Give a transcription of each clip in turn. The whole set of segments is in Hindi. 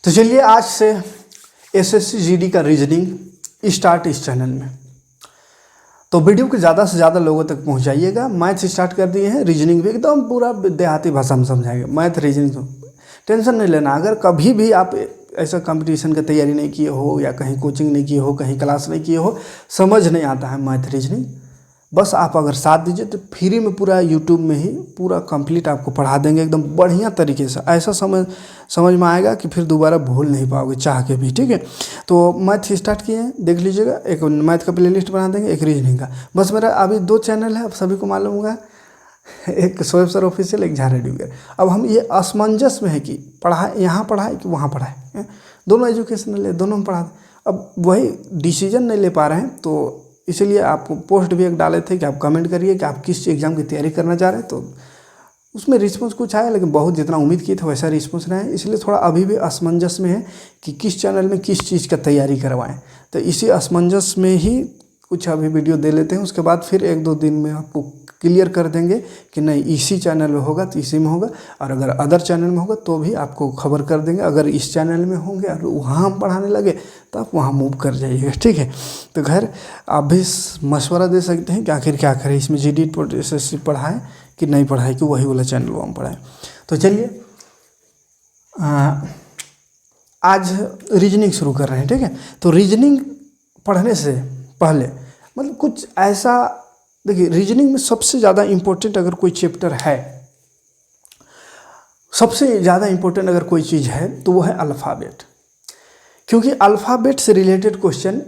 तो चलिए आज से एसएससी जीडी का रीजनिंग स्टार्ट इस चैनल में। तो वीडियो को ज़्यादा से ज़्यादा लोगों तक पहुंचाइएगा। मैथ स्टार्ट कर दिए हैं, रीजनिंग भी एकदम पूरा देहाती भाषा में समझाएंगे। मैथ रीजनिंग टेंशन नहीं लेना। अगर कभी भी आप ऐसा कंपटीशन की तैयारी नहीं किए हो या कहीं कोचिंग नहीं किए हो, कहीं क्लास नहीं किए हो, समझ नहीं आता है मैथ रीजनिंग, बस आप अगर साथ दीजिए तो फ्री में पूरा यूट्यूब में ही पूरा कंप्लीट आपको पढ़ा देंगे एकदम बढ़िया तरीके से। ऐसा समझ में आएगा कि फिर दोबारा भूल नहीं पाओगे चाह के भी। ठीक है, तो मैथ स्टार्ट किए हैं, देख लीजिएगा। एक मैथ का प्लेलिस्ट बना देंगे, एक रीजनिंग का। बस मेरा अभी 2 चैनल है, आप सभी को मालूम होगा, एक शोएब सर ऑफिशियल, एक झारे ड्यूगर। अब हम ये असमंजस में है कि पढ़ाए यहाँ पढ़ाए कि वहाँ पढ़ाए, दोनों एजुकेशनल है, दोनों में पढ़ा। अब वही डिसीजन नहीं ले पा रहे हैं, तो इसलिए आप पोस्ट भी एक डाले थे कि आप कमेंट करिए कि आप किस एग्ज़ाम की तैयारी करना चाह रहे हैं। तो उसमें रिस्पॉन्स कुछ आया, लेकिन बहुत जितना उम्मीद किए थे वैसा रिस्पॉन्स नहीं है। इसलिए थोड़ा अभी भी असमंजस में है कि किस चैनल में किस चीज़ का तैयारी करवाएं। तो इसी असमंजस में ही कुछ अभी वीडियो दे लेते हैं, उसके बाद फिर 1-2 दिन में आपको क्लियर कर देंगे कि नहीं इसी चैनल में होगा तो इसी में होगा, और अगर अदर चैनल में होगा तो भी आपको खबर कर देंगे। अगर इस चैनल में होंगे और वहाँ हम पढ़ाने लगे तो आप वहाँ मूव कर जाइएगा। ठीक है, तो खैर आप भी मशवरा दे सकते हैं कि आखिर क्या करें, इसमें जीडी एसएससी पढ़ाएं कि नहीं पढ़ाएं, कि वही वाला चैनल वो हम पढ़ाएं। तो चलिए आज रीजनिंग शुरू कर रहे हैं। ठीक है, तो रीजनिंग पढ़ने से पहले मतलब कुछ ऐसा देखिए, रीजनिंग में सबसे ज़्यादा इम्पोर्टेंट अगर कोई चैप्टर है, सबसे ज़्यादा इम्पोर्टेंट अगर कोई चीज़ है तो वो है अल्फ़ाबेट। क्योंकि अल्फ़ाबेट से रिलेटेड क्वेश्चन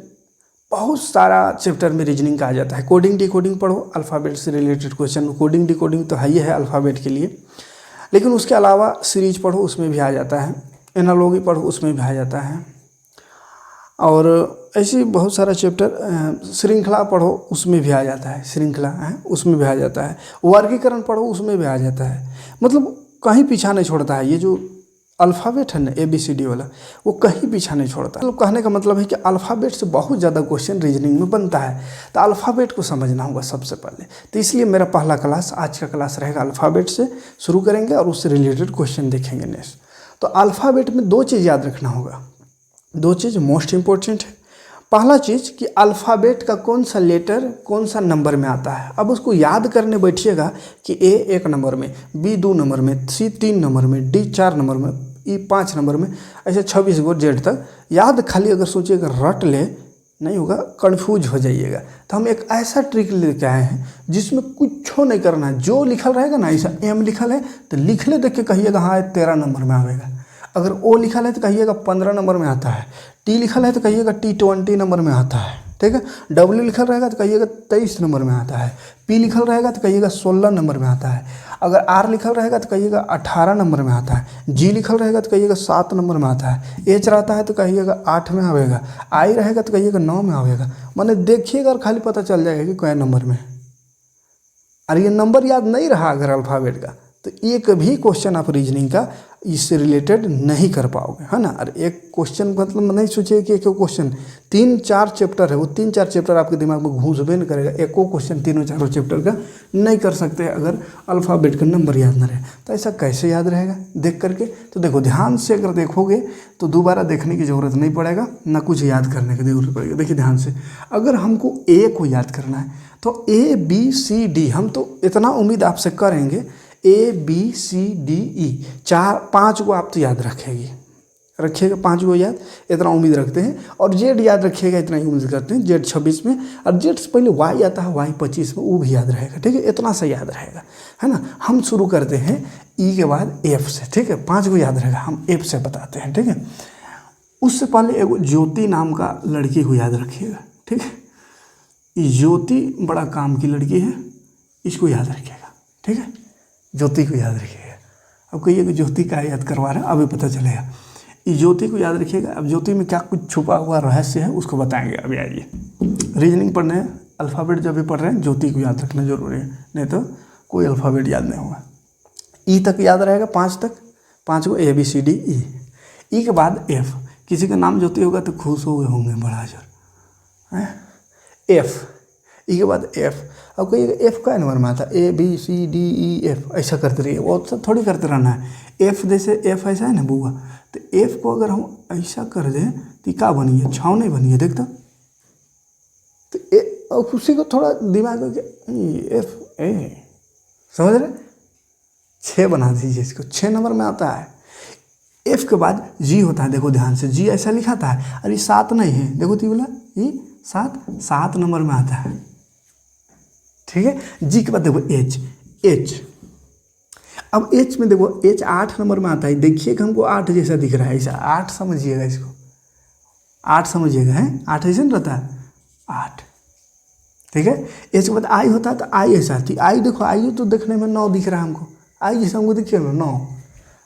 बहुत सारा चैप्टर में रीजनिंग का आ जाता है। कोडिंग डिकोडिंग पढ़ो, अल्फ़ाबेट से रिलेटेड क्वेश्चन। कोडिंग डिकोडिंग तो है ही है अल्फ़ाबेट के लिए, लेकिन उसके अलावा सीरीज पढ़ो, उसमें भी आ जाता है। एनालॉजी पढ़ो, उसमें भी आ जाता है। और ऐसी बहुत सारा चैप्टर, श्रृंखला पढ़ो, उसमें भी आ जाता है। श्रृंखला है, उसमें भी आ जाता है। वर्गीकरण पढ़ो, उसमें भी आ जाता है। मतलब कहीं पीछा नहीं छोड़ता है। ये जो अल्फ़ाबेट है ना, ABCD वाला, वो कहीं पीछा नहीं छोड़ता। मतलब कहने का मतलब है कि अल्फ़ाबेट से बहुत ज़्यादा क्वेश्चन रीजनिंग में बनता है। तो अल्फ़ाबेट को समझना होगा सबसे पहले। तो इसलिए मेरा पहला क्लास, आज का क्लास रहेगा अल्फ़ाबेट से शुरू करेंगे और उससे रिलेटेड क्वेश्चन देखेंगे नेक्स्ट। तो अल्फ़ाबेट में 2 चीज़ याद रखना होगा, 2 चीज़ मोस्ट इम्पोर्टेंट है। पहला चीज़ कि अल्फ़ाबेट का कौन सा लेटर कौन सा नंबर में आता है। अब उसको याद करने बैठिएगा कि A 1 नंबर में, B 2 नंबर में, C 3 नंबर में, D 4 नंबर में, E 5 नंबर में, ऐसे 26 गो Z तक याद। खाली अगर सोचिएगा रट ले, नहीं होगा, कन्फ्यूज हो जाइएगा। तो हम एक ऐसा ट्रिक लेके आए हैं जिसमें कुछ नहीं करना है। जो लिखल रहेगा ना, ऐसा M लिखल है तो लिख ले, देख के कहिएगा हाँ 13 नंबर में आएगा। अगर O लिखल है तो कहिएगा 15 नंबर में आता है। T लिखल है तो कहिएगा T 20 नंबर में आता है। ठीक है, W लिखल रहेगा तो कहिएगा 23 नंबर में आता है। P लिखल रहेगा तो कहिएगा 16 नंबर में आता है। अगर R लिखल रहेगा तो कहिएगा 18 नंबर में आता है। G लिखल रहेगा तो कहिएगा 7 नंबर में आता है। H रहता है तो कहिएगा 8 में आवेगा। I रहेगा तो कहिएगा 9 में आवेगा। माने देखिएगा और खाली पता चल जाएगा कि कौन नंबर में। और ये नंबर याद नहीं रहा अगर अल्फ़ाबेट का, तो एक भी क्वेश्चन आप रीजनिंग का इससे रिलेटेड नहीं कर पाओगे, है ना। और एक क्वेश्चन मतलब नहीं सोचिए कि एक क्वेश्चन 3-4 चैप्टर है, वो 3-4 चैप्टर आपके दिमाग में घूसबे नहीं करेगा। एक क्वेश्चन 3-4 चैप्टर का नहीं कर सकते अगर अल्फ़ाबेट का नंबर याद ना रहे। तो ऐसा कैसे याद रहेगा देख करके? तो देखो, ध्यान से अगर देखोगे तो दोबारा देखने की ज़रूरत नहीं पड़ेगा, ना कुछ याद करने की ज़रूरत पड़ेगी। देखिए ध्यान से, अगर हमको A को याद करना है तो ABCD, हम तो इतना उम्मीद आपसे करेंगे, ABCDE 5 को आप तो याद रखिएगा 5 को याद, इतना उम्मीद रखते हैं। और Z याद रखिएगा, इतना ही उम्मीद करते हैं। Z 26 में, और Z से पहले Y आता है, Y 25 में, वो भी याद रहेगा। ठीक है, इतना सा याद रहेगा, है ना। हम शुरू करते हैं E के बाद F से। ठीक है, 5 को याद रहेगा, हम F से बताते हैं। ठीक है, उससे पहले एक ज्योति नाम का लड़की को याद रखिएगा। ठीक है, ज्योति बड़ा काम की लड़की है, इसको याद रखिएगा। ठीक है, ज्योति को याद रखिएगा। अब कहिए कि ज्योति का याद करवा रहे हैं, अभी पता चलेगा। इस ज्योति को याद रखिएगा। अब ज्योति में क्या कुछ छुपा हुआ रहस्य है उसको बताएंगे। अभी आइए, रीजनिंग पढ़ने हैं, अल्फ़ाबेट जब भी पढ़ रहे हैं ज्योति को याद रखना जरूरी है, नहीं तो कोई अल्फ़ाबेट याद नहीं होगा। E तक याद रहेगा, 5 तक, 5 को ABCDE। E के बाद F, किसी का नाम ज्योति होगा तो खुश हो गए होंगे बड़ा जोर। F ई के बाद एफ। अब कहिएगा एफ का नंबर में आता है ABCDEF, ऐसा करते रहिए, वो सब थोड़ी करते रहना है। एफ जैसे एफ ऐसा है ना बुआ, तो एफ को अगर हम ऐसा कर दें तो क्या बनिए, 6 नहीं बनिए, देखता तो उसी को थोड़ा दिमाग में एफ ए समझ रहे, 6 बना दीजिए इसको, 6 नंबर में आता है। एफ के बाद जी होता है, देखो ध्यान से, जी ऐसा लिखा था, अरे 7 नहीं है, देखो तो बोला ये 7 नंबर में आता है, ठीक है। जी के बाद देखो एच, अब एच में देखो एच 8 नंबर में आता है, देखिए कि हमको 8 जैसा दिख रहा है, ऐसा 8 समझिएगा, इसको 8 समझिएगा, है 8 ऐसे नहीं रहता है, 8, ठीक है। एच के बाद आई होता है, तो आई ऐसा आती, आई देखो, आई तो देखने में 9 दिख रहा है हमको, आई जैसा हमको दिखिए ना 9,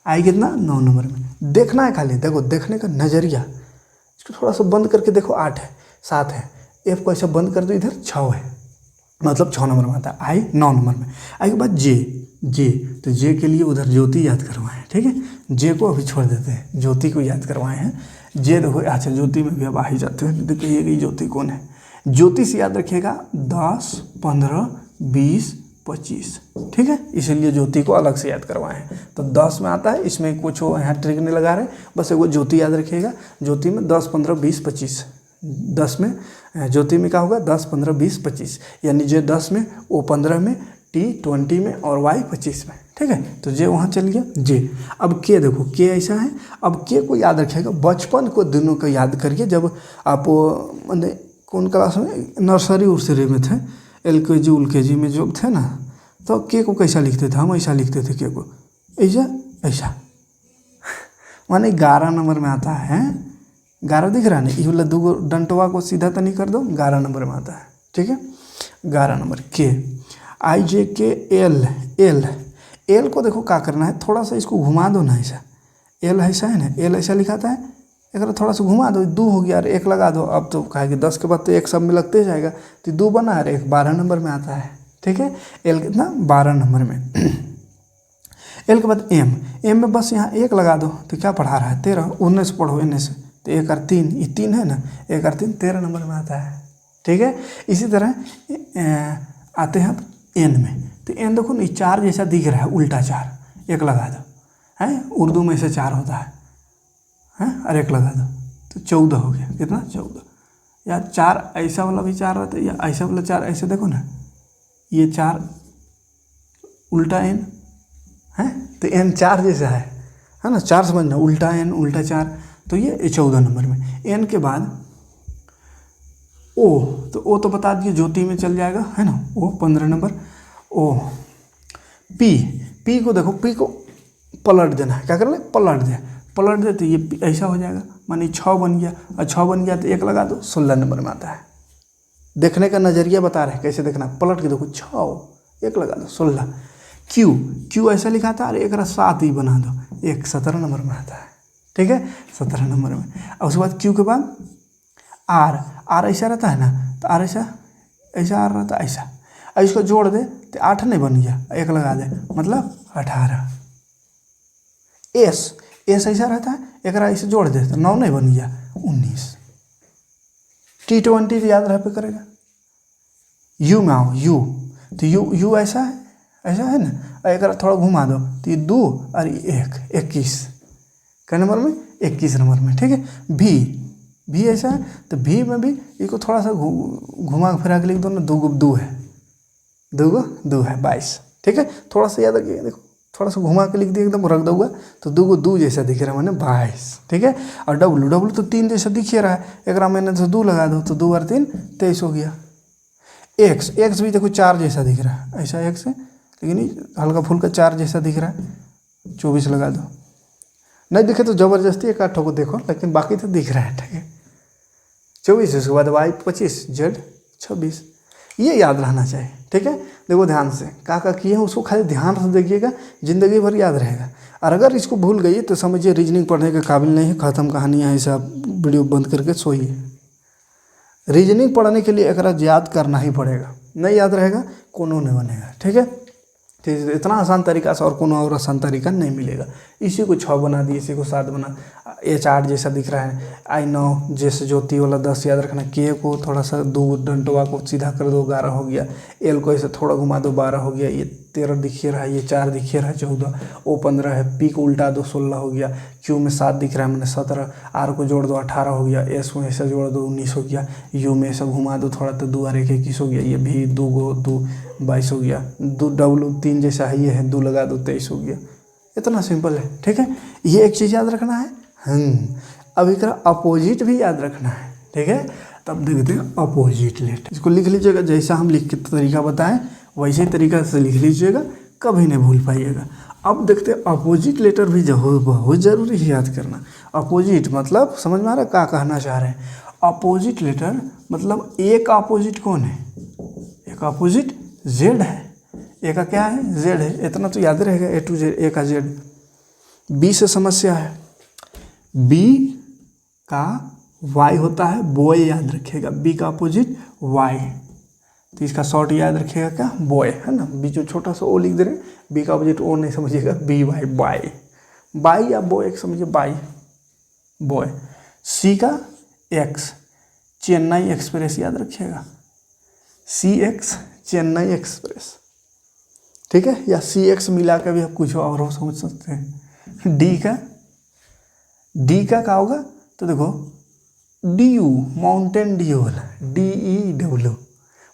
आई कितना 9 नंबर में, देखना है खाली, देखो देखने का नज़रिया, इसको थोड़ा सा बंद करके देखो, 8 है 7 है, एफ को ऐसा बंद कर दो, इधर 6 है, मतलब 6 नंबर में आता है। आई 9 नंबर में। आई के बाद जे, तो जे के लिए उधर ज्योति याद करवाएं, ठीक है, जे को अभी छोड़ देते हैं, ज्योति को याद करवाए हैं। जे देखो, अच्छा ज्योति में भी अब आ ही जाते हैं, देखिए कि ज्योति कौन है। ज्योति से याद रखिएगा 10, 15, 20, 25, ठीक है, इसीलिए ज्योति को अलग से याद करवाए हैं। तो 10 में आता है, इसमें कुछ यहाँ ट्रिक नहीं लगा रहे, बस एक वो ज्योति याद रखिएगा। ज्योति में 10, 15, 20, 25, 10 में ज्योति में क्या होगा, 10, 15, 20, 25, यानी जे 10 में, ओ 15 में, टी 20 में और वाई 25 में, ठीक है। तो जे वहाँ चल गया जे। अब के देखो, के ऐसा है, अब के को याद रखिएगा, बचपन को दिनों को याद करिए, जब आप मैंने कौन क्लास में, नर्सरी उर्सरी में थे, LKG ULKG में जब थे ना, तो के को कैसा लिखते थे हम, ऐसा लिखते थे के को, ऐसा माने 11 नंबर में आता है, 11 दिख रहा है ना, ये वाला 2 डंटवा को सीधा तो नहीं कर दो, 11 नंबर में आता है, ठीक है। 11 नंबर के, IJK एल को देखो क्या करना है, थोड़ा सा इसको घुमा दो ना, ऐसा एल ऐसा है ना, एल ऐसा लिखाता है, एक थोड़ा सा घुमा दो, 2 हो गया, और 1 लगा दो। अब तो कहा कि 10 के बाद तो 1 सब में लगते जाएगा, तो 2 बना, और 1 12 नंबर में आता है, ठीक है। एल कितना 12 नंबर में। एल के बाद एम में बस यहाँ 1 लगा दो, तो क्या पढ़ा रहा है 13, 19 पढ़ो इन्हें से, तो 1 और 3, ये 3 है ना, 1 और 3 13 नंबर में आता है, ठीक है। इसी तरह आते हैं अब एन में, तो एन देखो ना 4 जैसा दिख रहा है, उल्टा 4, 1 लगा दो, है उर्दू में से 4 होता है, और 1 लगा दो, तो 14 हो गया, कितना 14। या 4 ऐसा वाला भी 4 रहता है, या ऐसा वाला 4, ऐसे देखो ना, ये 4 उल्टा एन है, तो एन 4 जैसा है ना, 4 समझना, उल्टा एन उल्टा 4, तो ये 14 नंबर में। एन के बाद ओ, तो ओ तो बता दिए ज्योति में चल जाएगा, है ना, ओ 15 नंबर। ओ पी को देखो, पी को पलट देना है, क्या कर ले, पलट दे, तो ये ऐसा हो जाएगा, मानी 6 बन गया, और 6 बन गया तो 1 लगा दो, 16 नंबर में आता है। देखने का नज़रिया बता रहे हैं कैसे देखना, पलट के देखो, 6 1 लगा दो, 16। क्यू ऐसा लिखा था, अरे 1 7 ही बना दो, 1 17 नंबर में आता है, ठीक है, 17 नंबर में। और उसके बाद क्यू के बाद आर ऐसा रहता है ना, तो आर ऐसा आर रहता है ऐसा, और इसको जोड़ दे तो 8 नहीं बन गया, 1 लगा दे, मतलब 18। एस ऐसा रहता है, एक ऐसे जोड़ दे तो 9 नहीं बन गया, 19। T20 याद रह पे करेगा। यू में आओ, यू, तो यू ऐसा है ना, एक थोड़ा घुमा दो, तो ये 2 और 1 21, कै नंबर में 21 नंबर में, ठीक है। भी ऐसा है, तो भी में भी इसको थोड़ा सा घुमा फिरा के लिख दो ना, 2 है, 2 है 22, ठीक है। थोड़ा सा याद रखिए, देखो थोड़ा सा घुमा के लिख दिया, एकदम रख दूंगा, तो 2 जैसा दिख रहा है, मैंने 22, ठीक है। और डब्लू तो 3 जैसा दिख रहा है, एक मैंने तो 2 लगा दो, तो 2 और 3 23 हो गया। एक्स भी देखो 4 जैसा दिख रहा है, ऐसा एक्स है, लेकिन हल्का फुल्का 4 जैसा दिख रहा है, 24 लगा दो। नहीं दिखे तो ज़बरदस्ती 1 8 को देखो, लेकिन बाकी तो दिख रहा है, ठीक है। 24, उसके बाद वाई 25, जेड 26, ये याद रहना चाहिए, ठीक है। देखो ध्यान से का किए हैं, उसको खाली ध्यान से देखिएगा, ज़िंदगी भर याद रहेगा। और अगर इसको भूल गई तो समझिए रीजनिंग पढ़ने के काबिल नहीं है, ख़त्म कहानी है, ऐसा वीडियो बंद करके सोइए। रीजनिंग पढ़ने के लिए एक याद करना ही पड़ेगा, नहीं याद रहेगा कोनो नहीं बनेगा, ठीक है। ठीक है, इतना आसान तरीका से और कोनो और आसान तरीका नहीं मिलेगा। इसी को 6 बना दिए, इसी को 7 बना। H8 जैसा दिख रहा है, I9 जैसे ज्योति वाला 10 याद रखना। K को थोड़ा सा 2 डंटवा को सीधा कर दो, 11 हो गया। L को ऐसे थोड़ा घुमा दो, 12 हो गया। ये 13 दिखे रहा है, ये 4 दिखे रहा है, 14। O 15 है, P को उल्टा दो, 16 हो गया। Q में 7 दिख रहा है, मैंने 17। R को जोड़ दो, 18 हो गया। S को ऐसा जोड़ दो, 19 हो गया। U में ऐसा घुमा दो थोड़ा तो 2 और 1 21 हो गया। ये भी 2 को 2 22 हो गया। 2 W 3 जैसा है, ये है 2 लगा दो, 23 हो गया। इतना सिंपल है, ठीक है। ये एक चीज़ याद रखना है। अब एक अपोजिट भी याद रखना है, ठीक है। तब देखते हैं अपोजिट लेटर। इसको लिख लीजिएगा, जैसा हम लिख के तरीका बताएं वैसे ही तरीका से लिख लीजिएगा, कभी नहीं भूल पाइएगा। अब देखते हैं अपोजिट लेटर भी बहुत ज़रूरी है याद करना। अपोजिट मतलब समझ में आ रहा है क्या कहना चाह रहे हैं। अपोजिट लेटर मतलब ए का अपोजिट कौन है? ए का अपोजिट जेड है। ए का क्या है? जेड है। इतना तो याद रहेगा, ए टू जेड, ए का जेड। बी से समस्या है, बी का वाई होता है, बॉय याद रखिएगा। बी का अपोजिट वाई, तो इसका शॉर्ट याद रखिएगा क्या? बॉय, है ना। बी जो छोटा सा ओ लिख दे रहे हैं, बी का अपोजिट ओ नहीं समझिएगा, बी वाई, बाई। बाई या बॉय एक समझिए, बाई बॉय। सी का एक्स, चेन्नई एक्सप्रेस याद रखिएगा। सी एक्स चेन्नई एक्सप्रेस, ठीक है। या सी एक्स मिला के भी आप कुछ और हो समझ सकते हैं। डी का क्या होगा? तो देखो डी यू, माउंटेन ड्यू वाला, डी ई डब्ल्यू,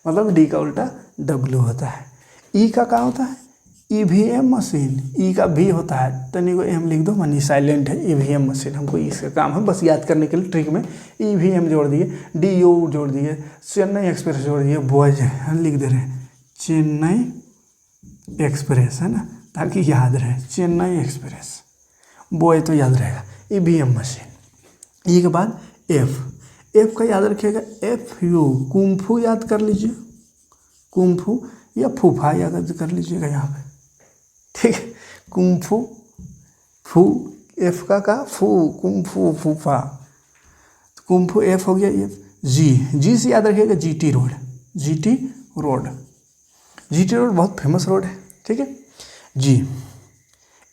मतलब डी का उल्टा डब्ल्यू होता है। ई का क्या होता है? EVM machine. ई का भी होता है, तनी को एम लिख दो, मनी साइलेंट है। ईवीएम मशीन, हमको इसका काम है बस याद करने के लिए, ट्रिक में ईवीएम जोड़ दिए, डी यू जोड़ दिए, चेन्नई एक्सप्रेस जोड़ दिए, बॉयज लिख दे रहे हैं चेन्नई एक्सप्रेस, है ना, ताकि याद रहे। चेन्नई एक्सप्रेस, बॉय तो याद रहेगा। EVM machine. ई के बाद एफ का याद रखिएगा, एफ यू, कुंफू याद कर लीजिए, कुंफू या फूफा याद कर लीजिएगा यहाँ पे, ठीक है। कुंफू फू, एफ का फू, कुंफू फूफा, कुंफू एफ हो गया। एफ जी से याद रखिएगा जीटी रोड, जीटी रोड बहुत फेमस रोड है, ठीक है। जी।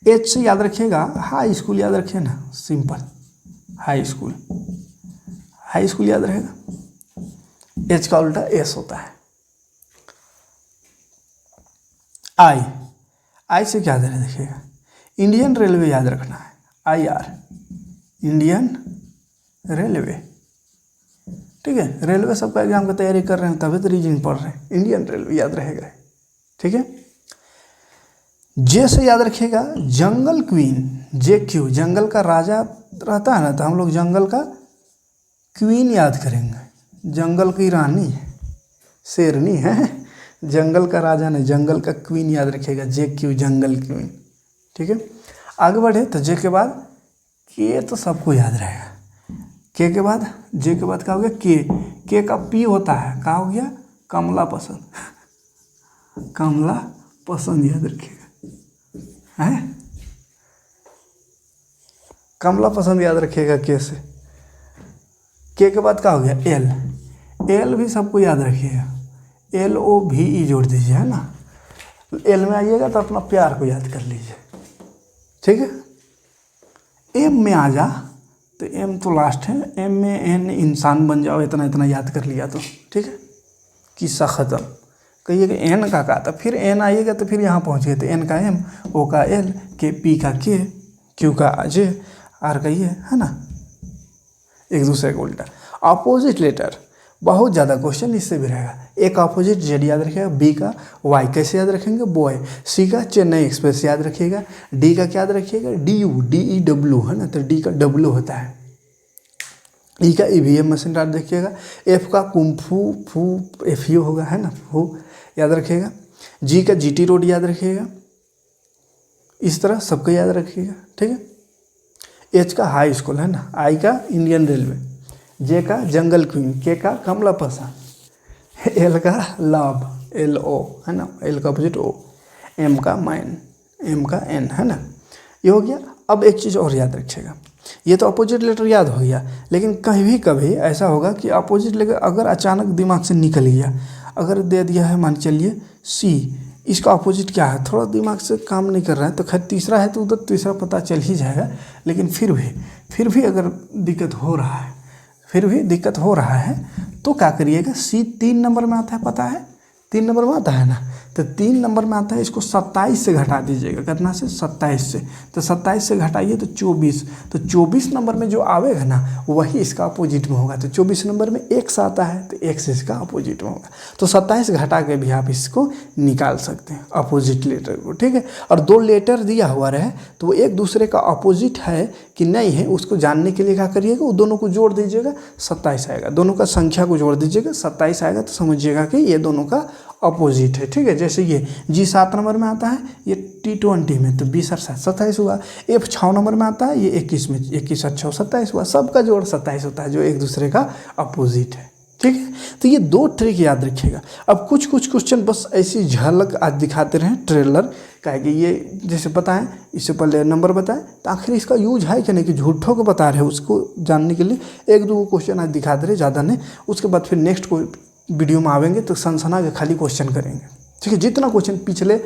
एच से याद रखिएगा हाई स्कूल, याद रखिए ना, सिंपल हाई स्कूल याद रहेगा। एच का उल्टा एस होता है। आई से क्या याद रहे देखिएगा, इंडियन रेलवे याद रखना है। IR, इंडियन रेलवे, ठीक है। रेलवे सबका एग्जाम की तैयारी कर रहे हैं तभी तो रीजनिंग पढ़ रहे हैं, इंडियन रेलवे याद रहेगा, ठीक है। जे से याद रखिएगा जंगल क्वीन, JQ, जंगल का राजा रहता है ना, तो हम लोग जंगल का क्वीन याद करेंगे। जंगल की रानी शेरनी है, जंगल का राजा नहीं, जंगल का क्वीन याद रखिएगा, JQ, जंगल क्वीन, ठीक है। आगे बढ़े तो जे के बाद के तो सबको याद रहेगा। के बाद जे के बाद क्या हो गया? के का पी होता है, क्या हो गया? कमला पसंद, कमला पसंद याद रखिएगा, है कमला पसंद याद रखिएगा के से। के बाद क्या हो गया? एल भी सबको याद रखिएगा, LOVE जोड़ दीजिए, है ना। एल में आइएगा तो अपना प्यार को याद कर लीजिए, ठीक है। एम में आ जा तो एम तो लास्ट है, एम में एन, इंसान बन जाओ, इतना याद कर लिया तो ठीक है, किस्सा ख़त्म। कहिएगा एन का था, फिर एन आइएगा तो फिर यहाँ पहुँच गए, तो एन का एम, ओ का एल, के पी का के, क्यू का जे, आर का ये, है ना, एक दूसरे का उल्टा। अपोजिट लेटर बहुत ज़्यादा क्वेश्चन इससे भी रहेगा। ए का अपोजिट जेड याद रखिएगा, बी का वाई कैसे याद रखेंगे? बॉय। सी का चेन्नई एक्सप्रेस याद रखिएगा, डी का क्या याद रखिएगा? DEW, है ना, तो डी का डब्ल्यू होता है। ई का ईवीएम मशीन याद रखिएगा, एफ का कुंफू फू, FU होगा, है ना, फू याद रखिएगा। जी का GT रोड याद रखिएगा, इस तरह सबको याद रखिएगा, ठीक है। एच का हाई स्कूल, है ना, आई का इंडियन रेलवे, जे का जंगल क्वीन, के का कमला पसंद, एल का लव, LO, है ना, एल का अपोजिट O, एम का मैन, एम का N, है ना। ये हो गया। अब एक चीज़ और याद रखिएगा, ये तो अपोजिट लेटर याद हो गया, लेकिन कभी ऐसा होगा कि अपोजिट लेटर अगर अचानक दिमाग से निकल गया, अगर दे दिया है मान चलिए C, इसका अपोजिट क्या है, थोड़ा दिमाग से काम नहीं कर रहा है तो खैर तीसरा है तो उधर तीसरा पता चल ही जाएगा, लेकिन फिर भी अगर दिक्कत हो रहा है तो क्या करिएगा, सी 3 नंबर में आता है, पता है 3 नंबर में आता है ना, तो 3 नंबर में आता है, इसको 27 से घटा दीजिएगा, कितना से 27 से, तो 27 से घटाइए तो 24, तो 24 नंबर में जो आवेगा ना वही इसका अपोजिट में होगा, तो 24 नंबर में x आता है तो x इसका अपोजिट में होगा, तो 27 घटा के भी आप इसको निकाल सकते हैं अपोजिट लेटर को, ठीक है। और 2 लेटर दिया हुआ रहे तो वो एक दूसरे का अपोजिट है कि नहीं है उसको जानने के लिए क्या करिएगा, वो दोनों को जोड़ दीजिएगा 27 आएगा, दोनों का संख्या को जोड़ दीजिएगा 27 आएगा, तो समझिएगा कि ये दोनों का अपोजिट है, ठीक है। जैसे ये जी 7 नंबर में आता है, ये T20 में, तो 20 और 7 27 हुआ। F 6 नंबर में आता है, ये 21 में, 21 और 6 27 हुआ, सबका जोड़ 27 होता है जो एक दूसरे का अपोजिट है, ठीक है। तो ये 2 ट्रिक याद रखिएगा। अब कुछ क्वेश्चन बस ऐसी झलक आज दिखाते रहें ट्रेलर का, कि ये जैसे बताएं, इससे पहले नंबर बताएं, तो आखिर इसका यूज है कि नहीं, कि झूठों को बता रहे हैं उसको जानने के लिए 1-2 क्वेश्चन आज दिखा दे रहे, ज़्यादा नहीं। उसके बाद फिर नेक्स्ट को वीडियो में आवेंगे तो सनसना के खाली क्वेश्चन करेंगे, ठीक है। जितना क्वेश्चन पिछले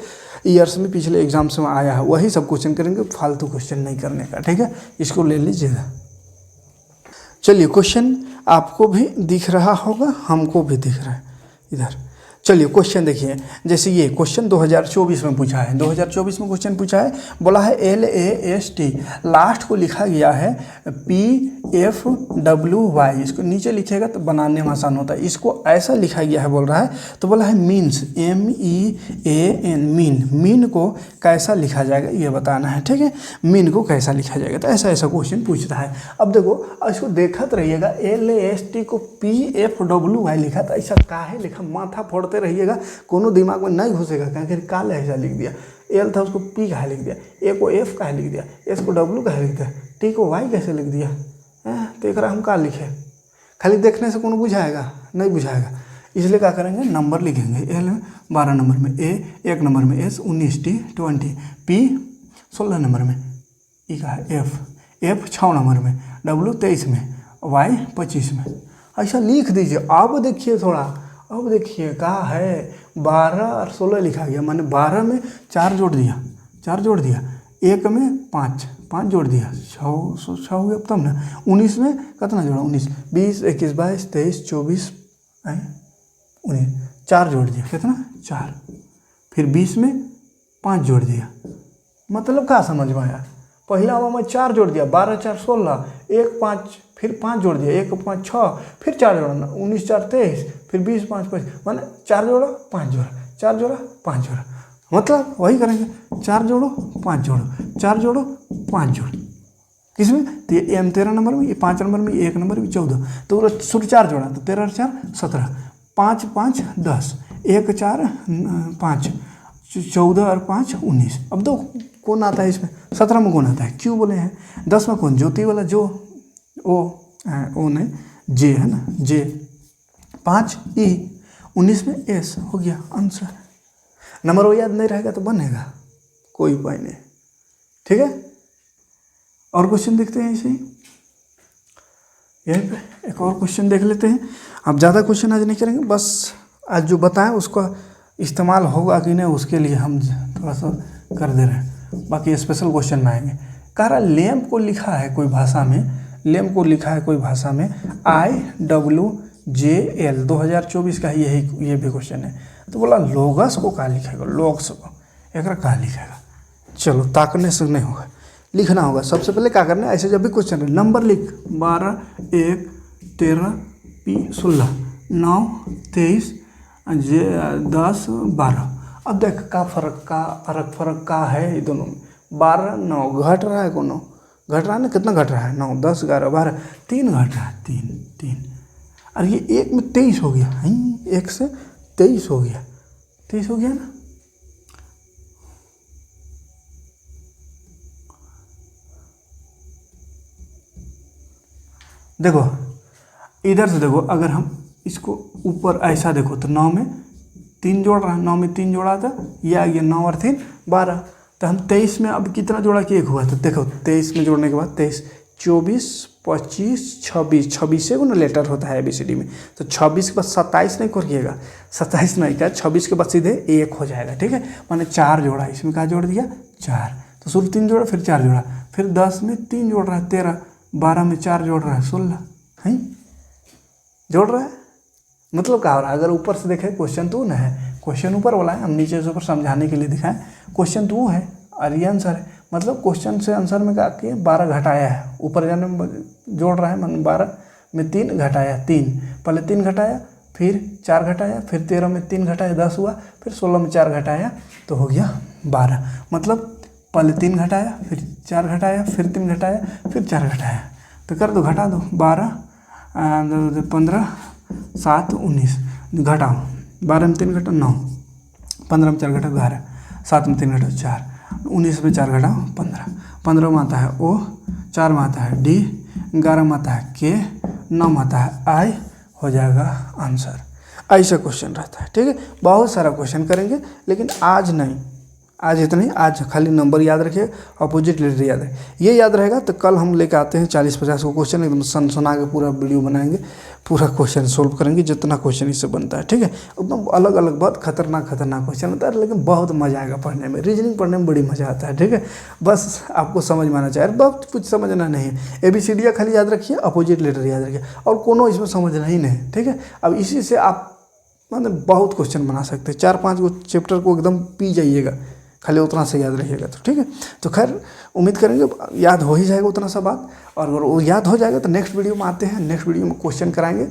ईयर्स में, पिछले एग्जाम्स में आया है वही सब क्वेश्चन करेंगे, फालतू क्वेश्चन नहीं करने का, ठीक है। इसको ले लीजिएगा। चलिए क्वेश्चन आपको भी दिख रहा होगा, हमको भी दिख रहा है इधर। चलिए क्वेश्चन देखिए, जैसे ये क्वेश्चन 2024 में पूछा है, 2024 में क्वेश्चन पूछा है, बोला है LAST, लास्ट को लिखा गया है PFWY, इसको नीचे लिखेगा तो बनाने में आसान होता है, इसको ऐसा लिखा गया है बोल रहा है, तो बोला है मीन्स MEAN, मीन को कैसा लिखा जाएगा ये बताना है, ठीक है। मीन को कैसा लिखा जाएगा, तो ऐसा क्वेश्चन पूछता है। अब देखो इसको देखते रहिएगा, LAST को PFWY लिखा, तो ऐसा काहे लिखा, माथा फोड़ रहिएगा, कोनो दिमाग में नहीं घुसेगा, क्या काल ऐसा लिख दिया, एल था उसको पी कहा लिख दिया, ए को एफ कहा लिख दिया, एस को डब्ल्यू कहा लिख दिया, टी को वाई कैसे लिख दिया, तो एक हम का लिखे, खाली देखने से कोनो बुझाएगा नहीं बुझाएगा, इसलिए क्या करेंगे, नंबर लिखेंगे। एल 12 नंबर में, ए 1 नंबर में, एस 19, टी 20, पी 16 नंबर में, ई का है एफ 6 नंबर में, डब्ल्यू 23 में, वाई 25 में, ऐसा लिख दीजिए। अब देखिए थोड़ा, अब देखिए कहा है 12 और 16 लिखा गया, माने 12 में 4 जोड़ दिया, 1 में 5 जोड़ दिया, 6 हो गया तब ना। 19 में कितना जोड़ा, 19, 20, 21, 22, 23, 24, 19, 4 जोड़ दिया, कितना 4, फिर 20 में 5 जोड़ दिया, मतलब क्या समझ में आया, पहला में 4 जोड़ दिया, 12 4 16, 1 5, फिर 5 जोड़ दिया, 1 5 6, फिर 4 जोड़ा, 19 4 23, फिर 20 5 25, माने 4 जोड़ा 5 जोड़ा, 4 जोड़ा 5 जोड़ा, मतलब वही करेंगे, 4 जोड़ो 5 जोड़ो, 4 जोड़ो 5 जोड़ो, किसमें, तो ये M 13 नंबर में, ये 5 नंबर में, 1 नंबर में 14, तो शुरू 4 जोड़ा, तो 13 4 17, 5 5 10, 1 4 5, 14 और 5 19। अब दो कौन आता है इसमें, 17 में कौन आता है, क्यों बोले हैं, 10 में कौन, ज्योति वाला जो ओ नहीं, जे है ना, जे, 5 ई, 19 में एस, हो गया आंसर। नंबर वो याद नहीं रहेगा तो बनेगा, कोई उपाय नहीं, ठीक है। और क्वेश्चन देखते हैं ऐसे ही, यहीं पे एक और क्वेश्चन देख लेते हैं। अब ज़्यादा क्वेश्चन आज नहीं करेंगे, बस आज जो बताएं उसका इस्तेमाल होगा कि नहीं उसके लिए हम थोड़ा सा कर दे रहे हैं, बाकी स्पेशल क्वेश्चन में आएंगे। कह रहा लैम्प को लिखा है कोई भाषा में, लैम्प को लिखा है कोई भाषा में IWJL, 2024 का यही ये भी क्वेश्चन है। तो बोला लोगस को क्या लिखेगा, लोग्स को एक क्या लिखेगा, चलो ताकने से नहीं होगा, लिखना होगा। सबसे पहले क्या करना है, ऐसे जब भी क्वेश्चन है नंबर लिख, 12 1 13 P 16 9 23 10 12। अब देख का फर्क का है ये दोनों में, 12 9 घट रहा है, कोनो घट रहा है ना, कितना घट रहा है, 9 10 11 12, 3 घट रहा है, 3। अरे ये 1 में 23 हो गया, 1 से 23 हो गया, 23 हो गया ना। देखो इधर से देखो, अगर हम इसको ऊपर ऐसा देखो तो 9 में 3 जोड़ रहा है, 9 में 3 जोड़ा था, ये आ गया 9 और 3 12। तो हम 23 में अब कितना जोड़ा कि 1 हुआ, तो देखो 23 में जोड़ने के बाद 23 24 25, 26, 26 से ना लेटर होता है ABCD में, तो 26 के बाद 27 नहीं करिएगा, 27 नहीं का 26 के बाद सीधे 1 हो जाएगा, ठीक है। माने 4 जोड़ा, इसमें क्या जोड़ दिया 4, तो शुरू 3 जोड़ा फिर 4 जोड़ा, फिर 10 में 3 जोड़ रहा है 13, 12 में 4 जोड़ रहा है 16, है जोड़ रहा है। मतलब क्या हो रहा है, अगर ऊपर से देखें क्वेश्चन तो ना है, क्वेश्चन ऊपर वाला है, हम नीचे से ऊपर समझाने के लिए दिखाएं, क्वेश्चन तो है और ये आंसर है। मतलब क्वेश्चन से आंसर में क्या किए 12 घटाया है, ऊपर जाने में जोड़ रहा है, मतलब 12 में 3 घटाया 3, पहले 3 घटाया फिर 4 घटाया, फिर 13 में 3 घटाया 10 हुआ, फिर 16 में 4 घटाया तो हो गया 12। मतलब पहले 3 घटाया फिर 4 घटाया फिर 3 घटाया फिर 4 घटाया, तो कर दो घटा दो 12 15 7 19, घटाओ 12 में 3 घटाओ 9, 15 में 4 घटाओ 11, 7 में 3 घटाओ 4, 19 में 4 घटाओ 15, 15 में आता है O, 4 में आता है D, 11 में आता है K, 9 में आता है I, हो जाएगा आंसर। ऐसा क्वेश्चन रहता है, ठीक है। बहुत सारा क्वेश्चन करेंगे लेकिन आज नहीं, आज इतना ही, आज खाली नंबर याद रखिए, अपोजिट लेटर याद है, ये याद रहेगा तो कल हम लेके आते हैं 40-50 को क्वेश्चन, एकदम सनसना के पूरा वीडियो बनाएंगे, पूरा क्वेश्चन सोल्व करेंगे जितना क्वेश्चन इससे बनता है, ठीक है। एकदम अलग अलग बहुत खतरनाक क्वेश्चन होता है, लेकिन बहुत मजा आएगा पढ़ने में, रीजनिंग पढ़ने में बड़ी मजा आता है, ठीक है। बस आपको समझ में आना चाहिए, बहुत कुछ समझना नहीं है, ABCD खाली याद रखिए, अपोजिट लेटर याद रखिए, और कोनो इसमें समझना ही नहीं, ठीक है। अब इसी से आप मतलब बहुत क्वेश्चन बना सकते हैं, 4-5 को चैप्टर को एकदम पी जाइएगा, खाली उतना से याद रहिएगा तो, ठीक है। तो खैर उम्मीद करेंगे याद हो ही जाएगा उतना सा बात, और अगर वो याद हो जाएगा तो नेक्स्ट वीडियो में आते हैं, नेक्स्ट वीडियो में क्वेश्चन कराएंगे,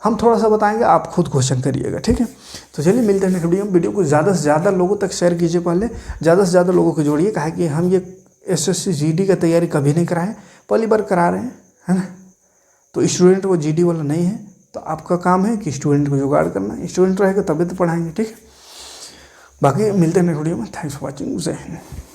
हम थोड़ा सा बताएंगे, आप खुद क्वेश्चन करिएगा, ठीक है। तो चलिए मिलते हैं नेक्स्ट वीडियो में। वीडियो को ज़्यादा से ज़्यादा लोगों तक शेयर कीजिए, पहले ज़्यादा से ज़्यादा लोगों को जोड़िए, कहा कि हम ये SSC GD का तैयारी कभी नहीं कराएं, पहली बार करा रहे हैं, है ना। तो स्टूडेंट को GD वाला नहीं है, तो आपका काम है कि स्टूडेंट को जुगाड़ करना, स्टूडेंट रहेगा तभी तो पढ़ाएंगे, ठीक है। बाकी मिलते हैं नेक्स्ट वीडियो में। थैंक्स फॉर वॉचिंग, जय हिंद।